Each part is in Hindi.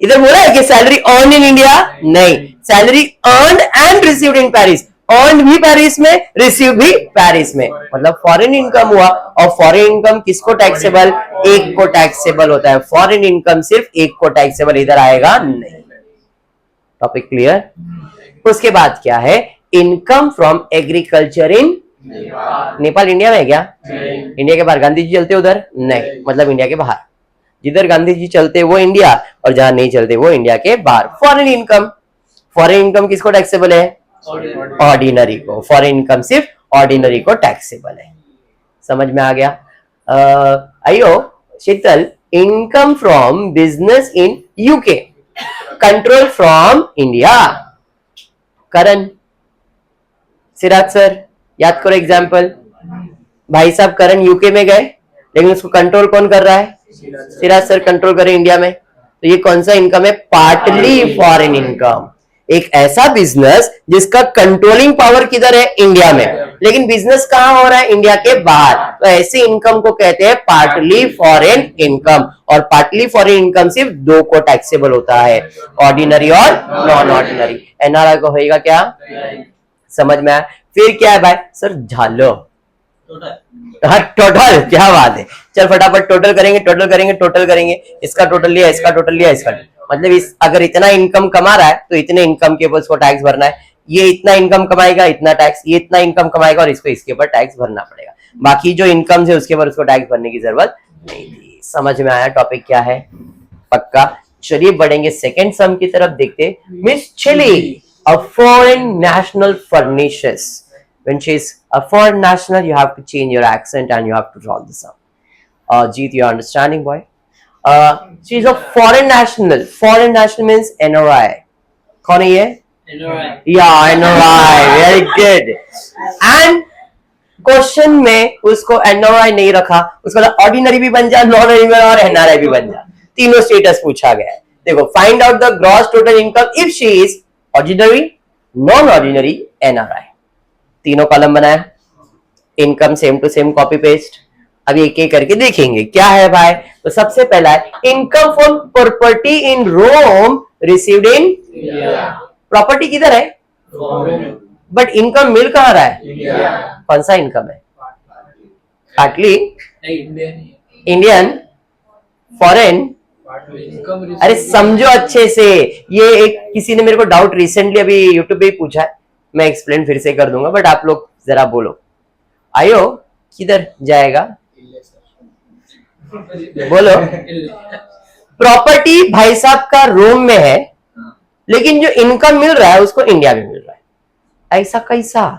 इधर बोला है कि सैलरी अर्न इन इंडिया, नहीं, salary earn and received in Paris, earn भी पेरिस में, रिसीव भी पेरिस में, मतलब फॉरेन इनकम हुआ। और फॉरेन इनकम किसको टैक्सेबल, एक को टैक्सेबल होता है, फॉरेन इनकम सिर्फ एक को टैक्सेबल, इधर आएगा नहीं। Topic clear. उसके बाद क्या है, income from agriculture in Nepal India में है क्या, इंडिया के बाहर गांधी जी चलते उधर नहीं, मतलब इंडिया के बाहर, जिधर गांधी जी चलते वो इंडिया और जहां नहीं चलते वो इंडिया के बाहर। फॉरेन इनकम, फॉरेन इनकम किसको टैक्सेबल है, ऑर्डिनरी को, फॉरेन इनकम सिर्फ ऑर्डिनरी को टैक्सेबल है। समझ में आ गया। आइयो Sheetal, income from business in UK, control from India, Karan, Siraj sir, याद करो एग्जाम्पल। भाई साहब करण यूके में गए, लेकिन उसको कंट्रोल कौन कर रहा है, सिराज सर कंट्रोल करे इंडिया में। तो ये कौन सा इनकम है, पार्टली फॉरेन इनकम। एक ऐसा बिजनेस जिसका कंट्रोलिंग पावर किधर है, इंडिया में, लेकिन बिजनेस कहां हो रहा है, इंडिया के बाहर, तो ऐसे इनकम को कहते हैं पार्टली फॉरेन इनकम। और पार्टली फॉरेन इनकम सिर्फ दो को टैक्सेबल होता है, ऑर्डिनरी और नॉन ऑर्डिनरी। एनआरआई को होगा क्या, समझ में आया। फिर क्या है भाई सर, झालो, हाँ टोटल, क्या बात है, चल फटाफट टोटल करेंगे, टोटल करेंगे, टोटल करेंगे, इसका टोटल लिया, इसका टोटल लिया, इसका, मतलब इस अगर इतना इनकम कमा रहा है तो इतने इनकम के ऊपर उसको टैक्स भरना है, ये इतना इनकम कमाएगा इतना टैक्स, ये इतना इनकम कमाएगा और इसको इसके ऊपर टैक्स भरना पड़ेगा, बाकी जो इनकम है उसके ऊपर उसको टैक्स भरने की जरूरत नहीं थी। समझ में आया टॉपिक क्या है, पक्का। चलिए बढ़ेंगे सेकेंड सम की तरफ, देखते। Miss Chili, a foreign national furnishes. When she is a foreign national, you have to change your accent and you have to solve the sum. Jeet, you are understanding, boy? She is a foreign national. Foreign national means NRI. कौन है ये? NRI. Yeah, NRI. Very good. And question में उसको NRI नहीं रखा, उसको ऑर्डिनरी भी बन जा, नॉन ऑर्डिनरी और NRI भी बन जा, तीनों स्टेटस पूछा गया है। देखो, find out the gross total income if she is ordinary, non ordinary, NRI. तीनों कॉलम बनाया, income same to same copy paste. अभी एक एक करके देखेंगे क्या है भाई। तो सबसे पहला है income from property in Rome received in, property किधर है, बट इनकम मिल कहां रहा है, कौन सा इनकम है, पार्टली इंडियन, फॉरेन। अरे समझो अच्छे से, ये एक किसी ने मेरे को डाउट रिसेंटली अभी यूट्यूब पे ही पूछा है, मैं एक्सप्लेन फिर से कर दूंगा, बट आप लोग जरा बोलो। आयो किधर जाएगा, बोलो। प्रॉपर्टी भाई साहब का रोम में है, लेकिन जो इनकम मिल रहा है उसको इंडिया में मिल रहा है, ऐसा कैसा,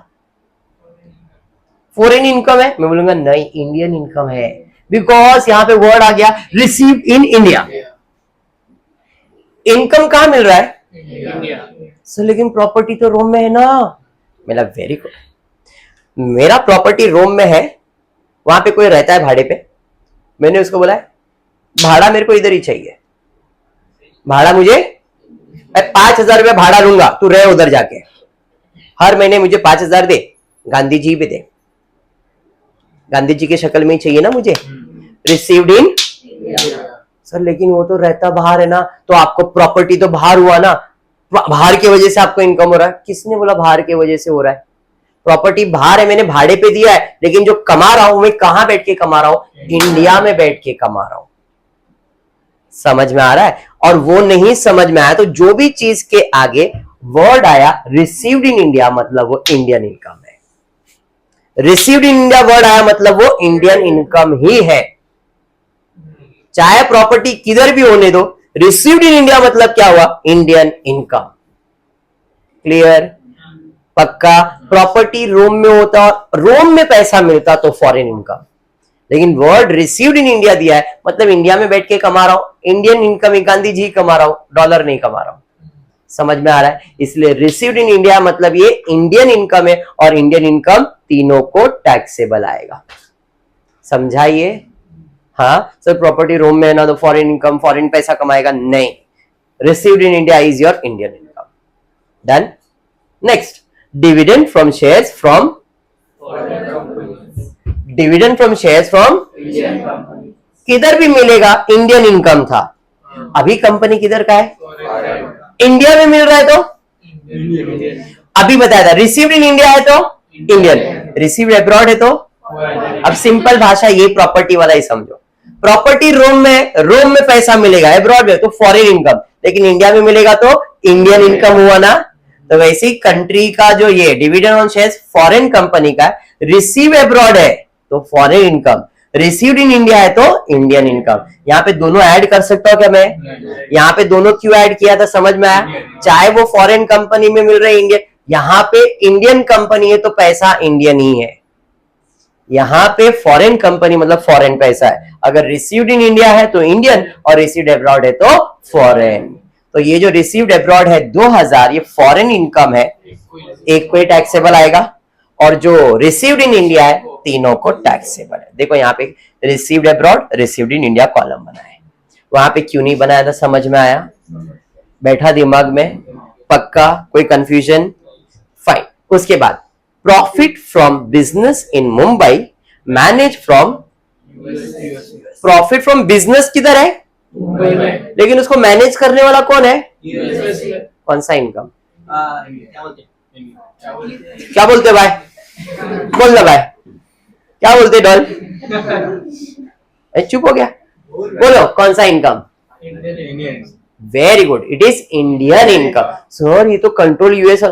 फॉरेन इनकम है, मैं बोलूंगा नहीं इंडियन इनकम है, बिकॉज यहां पे वर्ड आ गया रिसीव इन इंडिया। इनकम कहां मिल रहा है, इंडिया। सो लेकिन प्रॉपर्टी तो रोम में है ना, मेरा वेरी गुड, मेरा प्रॉपर्टी रोम में है, वहां पे कोई रहता है भाड़े पे, मैंने उसको बोला है भाड़ा मेरे को इधर ही चाहिए, भाड़ा मुझे 5,000 रुपया भाड़ा लूंगा, तू रहे उधर जाके, हर महीने मुझे 5,000 दे, गांधी जी पे दे, गांधी जी की शक्ल में ही चाहिए ना मुझे, रिसीव्ड इन सर। लेकिन वो तो रहता बाहर है ना, तो आपको प्रॉपर्टी तो बाहर हुआ ना, बाहर की वजह से आपको इनकम हो रहा है। किसने बोला बाहर की वजह से हो रहा है, प्रॉपर्टी बाहर है, मैंने भाड़े पे दिया है, लेकिन जो कमा रहा हूं मैं कहां बैठ के कमा रहा हूं, इंडिया में बैठ के कमा रहा हूं। समझ में आ रहा है। और वो नहीं समझ में आया तो जो भी चीज के आगे वर्ड आया रिसीव्ड इन इंडिया मतलब वो इंडियन इनकम है, रिसीव्ड इन इंडिया वर्ड आया मतलब वो इंडियन इनकम ही है, चाहे प्रॉपर्टी किधर भी होने दो, रिसीव्ड इन इंडिया मतलब क्या हुआ, इंडियन इनकम। क्लियर, पक्का। प्रॉपर्टी रोम में होता, रोम में पैसा मिलता तो फॉरेन इनकम, लेकिन वर्ड रिसीव्ड इन इंडिया दिया है मतलब इंडिया में बैठ के कमा रहा हूं, इंडियन इनकम गांधी जी कमा रहा हूं, डॉलर नहीं कमा रहा हूं। समझ में आ रहा है। इसलिए रिसीव्ड इन इंडिया मतलब ये इंडियन इनकम है और इंडियन इनकम तीनों को टैक्सेबल आएगा। समझाइए। हाँ सर प्रॉपर्टी रोम में है ना तो फॉरेन इनकम, फॉरेन पैसा कमाएगा, नहीं, received in India is your Indian income. Done. Next, dividend from shares from, dividend from shares from किधर भी मिलेगा, इंडियन इनकम था, अभी कंपनी किधर का है? इंडिया में मिल रहा है तो अभी बताया था रिसीव्ड इन इंडिया है तो इंडियन, रिसीव्ड अब्रॉड है तो। अब सिंपल भाषा ये प्रॉपर्टी वाला ही समझो, प्रॉपर्टी रोम में पैसा मिलेगा, अब्रॉड में तो फॉरेन इनकम, लेकिन इंडिया में मिलेगा तो इंडियन इनकम हुआ ना। तो वैसे ही कंट्री का जो ये dividend on shares foreign company का रिसीव अब्रॉड है तो foreign income, received in India है तो इंडियन इनकम। यहाँ पे दोनों ऐड कर सकता हूँ क्या मैं? यहाँ पे दोनों क्यों ऐड किया था समझ में आया? चाहे वो फॉरेन कंपनी में मिल रहे इंडियन, यहाँ पे इंडियन कंपनी है तो पैसा इंडियन ही है, यहाँ पे फॉरेन कंपनी मतलब फॉरेन पैसा है। अगर रिसीव्ड इन इंडिया है तो इंडियन और रिसीव्ड अब्रॉड है तो फॉरेन। तो ये जो रिसीव्ड अब्रॉड है 2000 ये फॉरेन इनकम है, एक को टैक्सेबल आएगा, और जो रिसीव्ड इन इंडिया है तीनों को टैक्सेबल है। देखो यहाँ पे received abroad received in India column बना है, वहां पे क्यों नहीं बनाया था समझ में आया? बैठा दिमाग में? पक्का? कोई कंफ्यूजन? फाइन। उसके बाद profit from business in Mumbai manage from, profit from business किधर है? लेकिन उसको मैनेज करने वाला कौन है? कौन सा इनकम? क्या बोलते भाई? बोल ना भाई, क्या बोलते डॉल? चुप हो गया, बोलो कौन सा income? Very good, it is Indian income. Sir ये तो कंट्रोल यूएस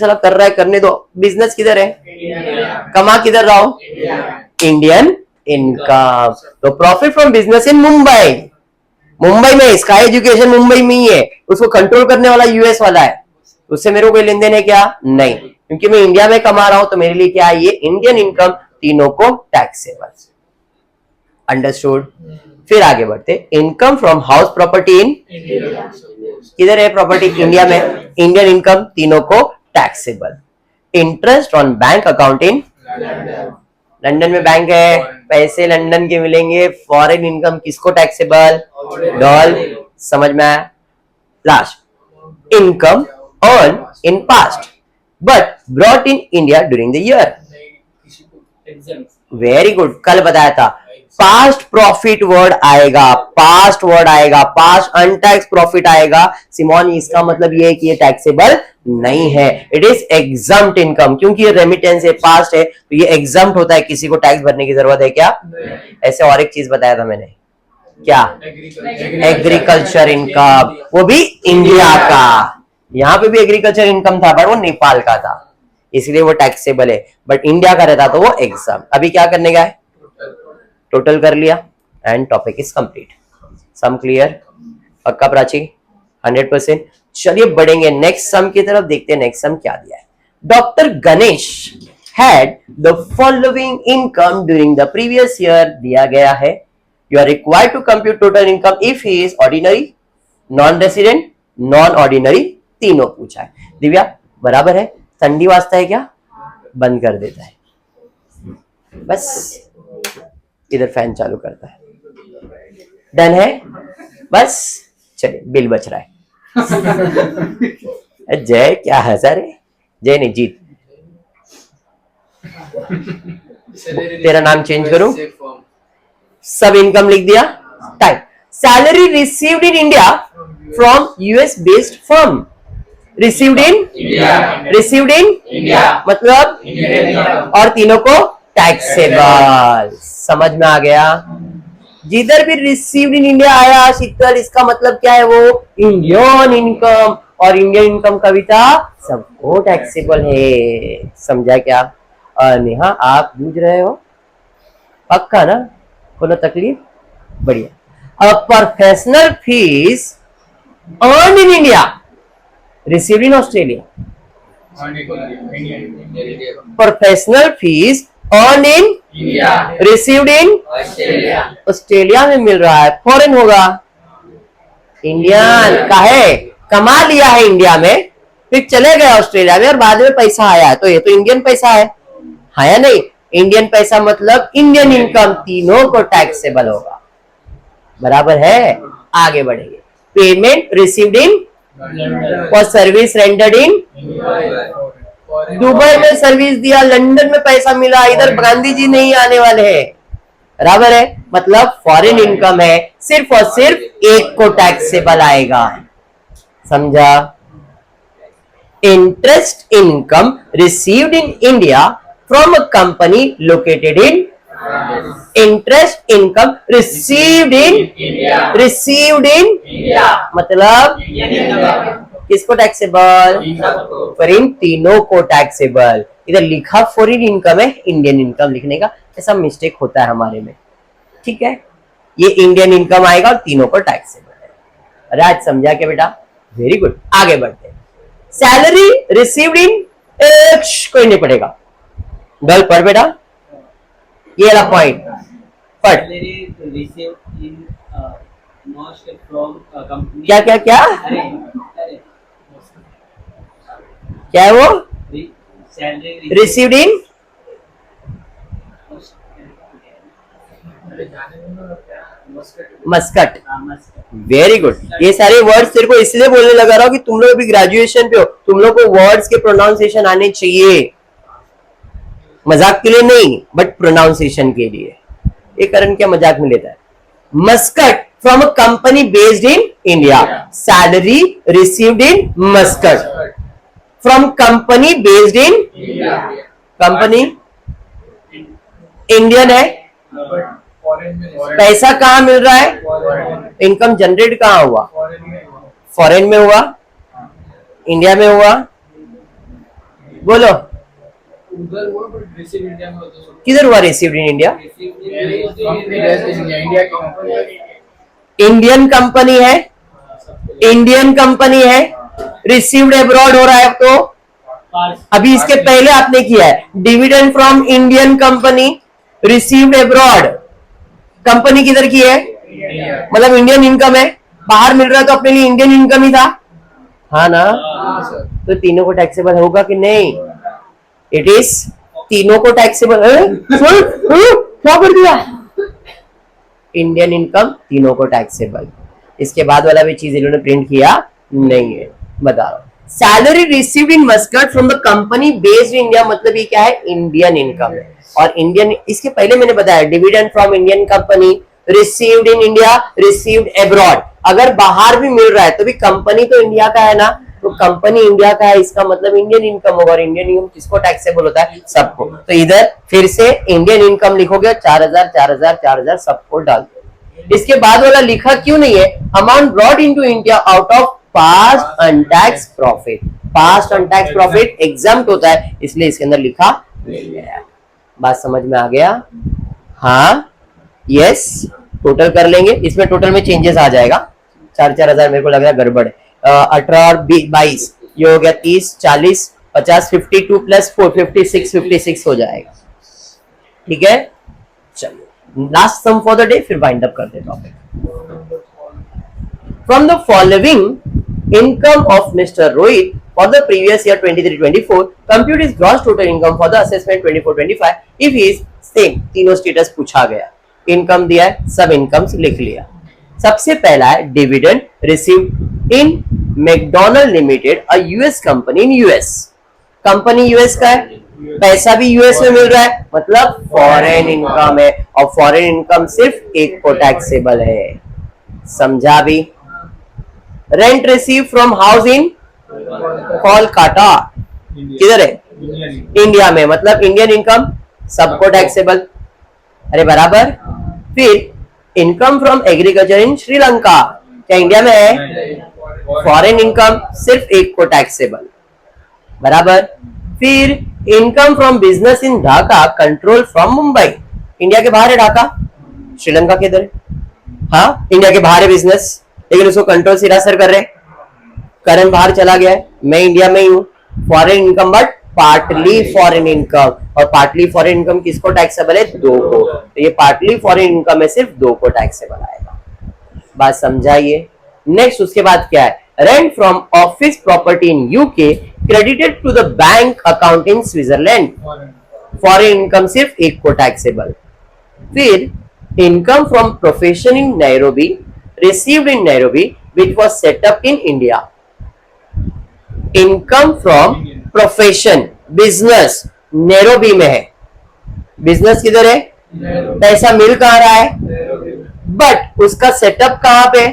वाला कर रहा है, करने दो। बिजनेस किधर है? कमा किधर रहा हो? Indian income. तो profit from business in Mumbai, Mumbai में इसका एजुकेशन मुंबई में ही है, उसको कंट्रोल करने वाला यूएस वाला है, उससे मेरे को कोई लेन देन है क्या? नहीं, क्योंकि मैं इंडिया में कमा रहा हूं तो मेरे लिए क्या है? ये इंडियन इनकम, तीनों को टैक्सेबल। अंडरस्टूड? फिर आगे बढ़ते, income from house property in, किधर है प्रॉपर्टी? इंडिया में, इंडियन इनकम तीनों को taxable. Interest on bank account in, London में बैंक है, पैसे लंदन के मिलेंगे, फॉरेन इनकम किसको टैक्सेबल? डॉल। समझ में आया? Last, income earn in past but brought in India during the year. Very good, कल बताया था पास्ट प्रॉफिट वर्ड आएगा, पास्ट वर्ड आएगा, पास्ट अनटैक्स प्रॉफिट आएगा सिमोन, इसका मतलब ये है कि ये टैक्सेबल नहीं है, इट इज एग्जम्प्ट इनकम। क्योंकि ये रेमिटेंस है, पास्ट है, तो ये एग्जम्प्ट होता है, किसी को टैक्स भरने की जरूरत है क्या? ऐसे और एक चीज बताया था मैंने, क्या? एग्रीकल्चर इनकम, वो भी इंडिया का। यहाँ पे भी एग्रीकल्चर इनकम था पर वो नेपाल का था, इसलिए वो टैक्सेबल है, बट इंडिया का रहता तो वो एग्जाम। अभी क्या करने का है? टोटल कर लिया and topic is complete. Sum clear? पक्का प्राची? 100%। चलिए बढ़ेंगे नेक्स्ट सम की तरफ, देखते हैं नेक्स्ट सम क्या दिया है। Doctor Ganesh had the following income during the previous year, दिया गया है। You are required to compute total income if he is ordinary, non resident, non ordinary, तीनों पूछा है। दिव्या बराबर है, ठंडी वास्ता है क्या? बंद कर देता है, बस इधर फैन चालू करता है। डन है? बस चलिए, बिल बच रहा है। जय क्या हंसा रे? जय नहीं, जीत। तेरा नाम चेंज करूं? सब इनकम लिख दिया। Type salary received in India from US based firm, received in India मतलब इंडिया, और तीनों को टैक्सेबल। समझ में आ गया? जिधर भी रिसीव्ड इन इंडिया आया शीतल, इसका मतलब क्या है? वो इंडियन इनकम, और इंडियन इनकम कविता सबको टैक्सेबल है। समझा क्या? नेहा आप बूझ रहे हो? पक्का ना? कोनो तकलीफ? बढ़िया। Professional fees earn in India, received in Australia. Professional fees earn in India, received in Australia में मिल रहा है, फॉरेन होगा। इंडियन का है, कमा लिया है इंडिया में, फिर चले गए ऑस्ट्रेलिया में और बाद में पैसा आया, तो ये तो इंडियन पैसा है या नहीं? इंडियन पैसा मतलब इंडियन इनकम, तीनों को टैक्सेबल होगा। बराबर है? आगे बढ़ेंगे। पेमेंट रिसीव्ड इन और सर्विस रेंडर्ड इन, दुबई में सर्विस दिया, लंदन में पैसा मिला, इधर गांधी जी नहीं आने वाले हैं, बराबर है, मतलब फॉरेन इनकम है, सिर्फ और सिर्फ एक को टैक्सेबल आएगा, समझा? Interest income received in India from a company located in, interest income received in मतलब किसको टैक्सेबल? पर इन तीनों को टैक्सेबल। इधर लिखा फॉरेन इनकम है, इंडियन इनकम लिखने का ऐसा मिस्टेक होता है हमारे में, ठीक है? ये इंडियन इनकम आएगा और तीनों को टैक्सेबल है। अरे आज समझा क्या बेटा? वेरी गुड, आगे बढ़ते हैं। सैलरी रिसीव्ड इन, कोई नहीं पढ़ेगा, गर्ल पढ़ बेटा, ये वाला पॉइंट पढ़। क्या क्या क्या क्या है वो? Received in Muscat. Very good, ये सारे वर्ड्स तेरे को इसलिए बोलने लगा रहा हूं कि तुम लोग अभी ग्रेजुएशन पे हो, तुम लोग को वर्ड्स के प्रोनाउंसिएशन आने चाहिए, मजाक के लिए नहीं बट प्रोनाउंसिएशन के लिए। ये करण क्या मजाक में लेता है? Muscat from a company based in India, salary received in Muscat from company based in, company Indian है, पैसा कहां मिल रहा है? इनकम जनरेट कहां हुआ? फॉरेन में हुआ, इंडिया में हुआ? बोलो उधर हुआ बट रिसीव इंडिया में होता है। किधर हुआ received in India? Indian company है, इंडियन कंपनी है, रिसीव्ड अब्रॉड हो रहा है। तो अभी इसके पहले आपने किया है dividend from Indian company received abroad, company किधर की है? मतलब इंडियन इनकम है, बाहर मिल रहा है तो अपने लिए इंडियन इनकम ही था, हाँ ना? तो तीनों को टैक्सेबल होगा कि नहीं? इट इज तीनों को टैक्सेबल। क्या कर दिया? इंडियन इनकम तीनों को टैक्सेबल। इसके बाद वाला भी चीज इन्होंने प्रिंट किया नहीं है, बता रहा हूं। Salary received in Muscat from the company based in India, मतलब ये क्या है? इंडियन इनकम है। और इंडियन, इसके पहले मैंने बताया dividend from Indian company received in India, received abroad. अगर बाहर भी मिल रहा है तो भी कंपनी तो इंडिया का है ना, तो कंपनी इंडिया का है, इसका मतलब इंडियन इनकम होगा। और इंडियन इनकम किसको टैक्सेबल होता है? सबको। तो इधर फिर से इंडियन इनकम लिखोगे, 4000 4000 4000 सबको डाल दो। इसके बाद वाला लिखा क्यों नहीं है? Amount brought into India out of past untaxed profit. Past untaxed profit exempt होता है, इसलिए इसके अंदर लिखा नहीं है। बात समझ में आ गया? हाँ, यस, टोटल कर लेंगे, इसमें टोटल में चेंजेस आ जाएगा। 4-4000 मेरे को लग रहा है गड़बड़ है। 18 और 22 ये हो गया 30 40 50 52 प्लस 4 56 हो जाएगा, ठीक है? चलो last sum for the day, फिर वाइंड अप करते हैं topic. From the following income of mister Rohit for the previous year 23-24 compute is gross total income for the assessment 24-25 if he is same. तीनों स्टेटस पूछा गया, इनकम दिया है, सब इनकम्स लिख लिया। सबसे पहला है dividend received in McDonald limited, a US company in US. Company US का है, पैसा भी यूएस में मिल रहा है, मतलब फॉरेन इनकम है। और फॉरेन इनकम सिर्फ एक को टैक्सेबल है, समझा भी? Rent receive from house in Kolkata, किधर है? इंडिया में, मतलब इंडियन इनकम सबको टैक्सेबल। अरे बराबर। फिर income from agriculture in Sri Lanka, क्या इंडिया में है? फॉरेन इनकम सिर्फ एक को टैक्सेबल, बराबर। फिर income from business in Dhaka control from Mumbai, India के बाहर है ढाका, श्रीलंका के इधर है। हाँ, इंडिया के बाहर है बिजनेस, लेकिन उसको कंट्रोल सिरा सर कर रहे, करण बाहर चला गया है, मैं इंडिया में ही हूँ। Foreign income but partly foreign income, और पार्टली फॉरेन इनकम किसको टैक्सेबल है? दो को। तो ये पार्टली फॉरेन इनकम है, सिर्फ दो को टैक्सेबल आएगा। बात समझाइए। नेक्स्ट उसके बाद क्या है? Rent from office property in UK credited to the bank account in Switzerland, foreign income सिर्फ एक को टैक्सेबल। फिर income from profession in Nairobi received in Nairobi which was set up in India. Income from profession business Nairobi में है, बिजनेस किधर है? पैसा मिल कहाँ रहा है, बट उसका सेटअप कहाँ पे,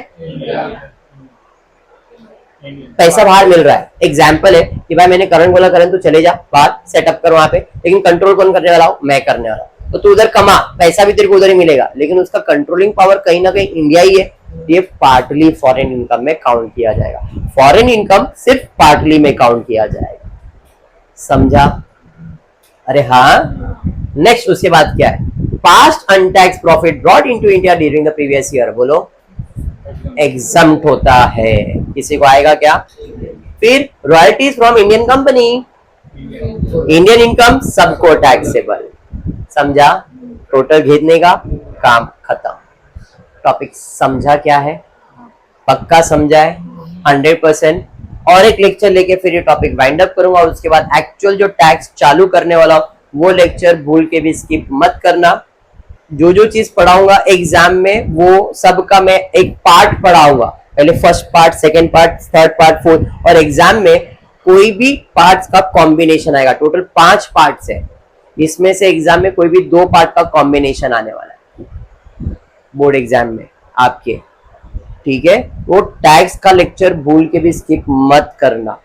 पैसा बाहर मिल रहा है। एग्जाम्पल है कि भाई मैंने करंट बोला, करंट तू चले जा बाहर सेटअप कर वहां पे, लेकिन कंट्रोल कौन करने वाला हूं, मैं करने वाला हूं। तो तू उधर कमा, पैसा भी तेरे को उधर ही मिलेगा, लेकिन उसका कंट्रोलिंग पावर कहीं ना कहीं इंडिया ही है। ये पार्टली फॉरेन इनकम में काउंट किया जाएगा, फॉरेन इनकम सिर्फ पार्टली में काउंट किया जाएगा, समझा? अरे हाँ। नेक्स्ट उसके बाद क्या है, past untaxed profit brought into India during the previous year, बोलो एग्जम्प्ट होता है, किसी को आएगा क्या? फिर royalties from Indian company, Indian income सबको टैक्सेबल, समझा? टोटल भेजने का काम खत्म। टॉपिक समझा क्या है? पक्का समझा है 100%। और एक लेक्चर लेके फिर ये टॉपिक वाइंड अप करूंगा, और उसके बाद एक्चुअल जो टैक्स चालू करने वाला वो लेक्चर भूल के भी स्किप मत करना। जो जो चीज पढ़ाऊंगा एग्जाम में वो सबका मैं एक पार्ट पढ़ाऊंगा, पहले first part, second part, third part, fourth, और एग्जाम में कोई भी पार्ट्स का कॉम्बिनेशन आएगा। टोटल 5 पार्ट्स है, इसमें से एग्जाम में कोई भी 2 पार्ट का कॉम्बिनेशन आने वाला है बोर्ड एग्जाम में आपके, ठीक है? वो टैक्स का लेक्चर भूल के भी स्किप मत करना,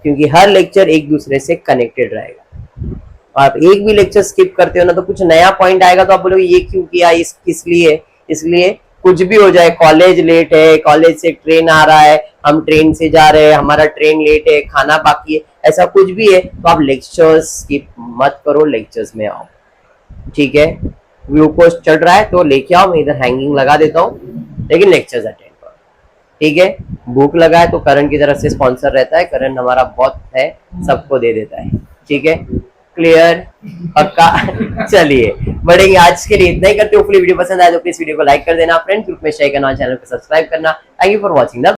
क्योंकि हर लेक्चर एक दूसरे से कनेक्टेड रहेगा। आप एक भी लेक्चर स्किप करते हो ना तो कुछ नया पॉइंट आएगा तो आप बोलोगे ये क्यों किया, इसलिए इसलिए कुछ भी हो जाए, कॉलेज लेट है, कॉलेज से ट्रेन आ रहा है, हम ट्रेन से जा रहे हैं, हमारा ट्रेन लेट है, खाना बाकी है, ऐसा कुछ भी है तो आप लेक्चर्स स्किप मत करो, लेक्चर्स में आओ, ठीक है? ग्लूकोज चढ़ रहा है तो लेके आओ, मैं इधर हैंगिंग लगा देता हूँ, लेकिन लेक्चर्स अटेंड करो, ठीक है? भूख लगा है तो करण की तरफ से स्पॉन्सर रहता है, करण हमारा बहुत है, सबको दे देता है, ठीक है? क्लियर? पक्का? चलिए बढ़ेंगे, आज के लिए इतना ही करते हो। वीडियो पसंद आए तो प्लीज वीडियो को लाइक कर देना, फ्रेंड ग्रुप में शेयर करना, चैनल को सब्सक्राइब करना। Thank you for watching the